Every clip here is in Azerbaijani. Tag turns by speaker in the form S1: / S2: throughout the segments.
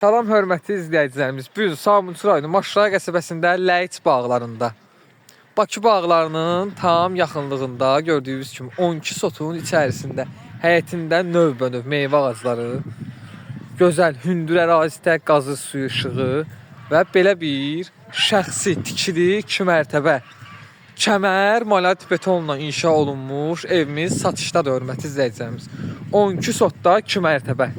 S1: Salam hörmətli izləyicilərimiz. Bu gün Sabunçu rayonu Maşrağa qəsəbəsində Ləyiç bağlarında, Bakı bağlarının tam yaxınlığında gördüyünüz kimi 12 sotun içərisində həyətində növbənöv meyvə ağacları, gözəl hündür ərazidə qazı suyu işığı və belə bir şəxsi tikili 2 mərtəbə kəmər malat betonla inşa olunmuş evimiz satışdadır hörmətli izləyicilərimiz. 12 sotda 2 mərtəbə.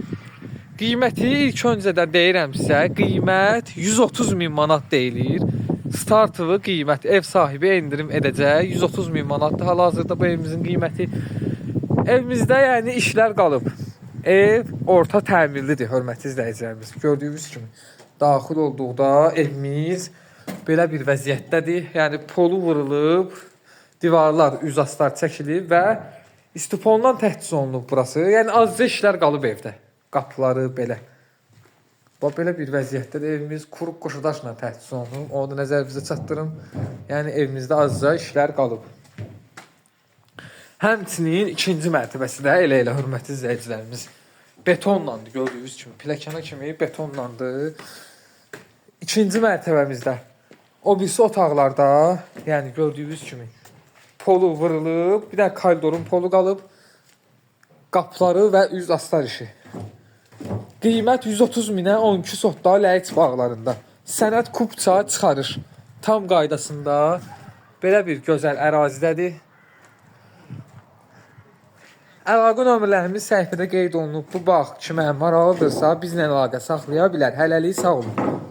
S1: Qiyməti ilk öncədən deyirəm sizə, qiymət 130 min manat deyilir. Startıvı qiymət ev sahibi endirim edəcək 130 min manatdır. Hal-hazırda bu evimizin qiyməti. Evimizdə yəni işlər qalıb. Ev orta təmirlidir hörmətli izləyicilərimiz. Gördüyünüz kimi daxil olduqda evimiz belə bir vəziyyətdədir. Yəni polu vurulub, divarlar, üzaslar çəkilib və istipondan təchiz olunub burası. Yəni azca işlər qalıb evdə. Qapıları belə. Bax belə bir vəziyyətdə evimiz quruq qoşadaşla təchiz olunub. Onu da nəzərinizə çatdırım. Yəni evimizdə azca işlər qalıb. Həmçinin ikinci mərtəbəsi də elə hörmətli izləyicilərimiz betonlandı. Gördüyünüz kimi pilləkana kimi betonlandı. İkinci mərtəbəmizdə o birisi otaqlarda, yəni gördüyünüz kimi polu vurulub, bir də koridorun polu qalıb. Qapıları və üz astar işi. Qiymət 130 minə 12 sotda Ləyiç bağlarında. Sənəd kubça çıxarır. Tam qaydasında belə bir gözəl ərazidədir. Əlaqə nömrələrimiz səhifədə qeyd olunub. Bu bağ kimə maraqlıdırsa bizlə əlaqə saxlaya bilər. Hələlik sağ olun.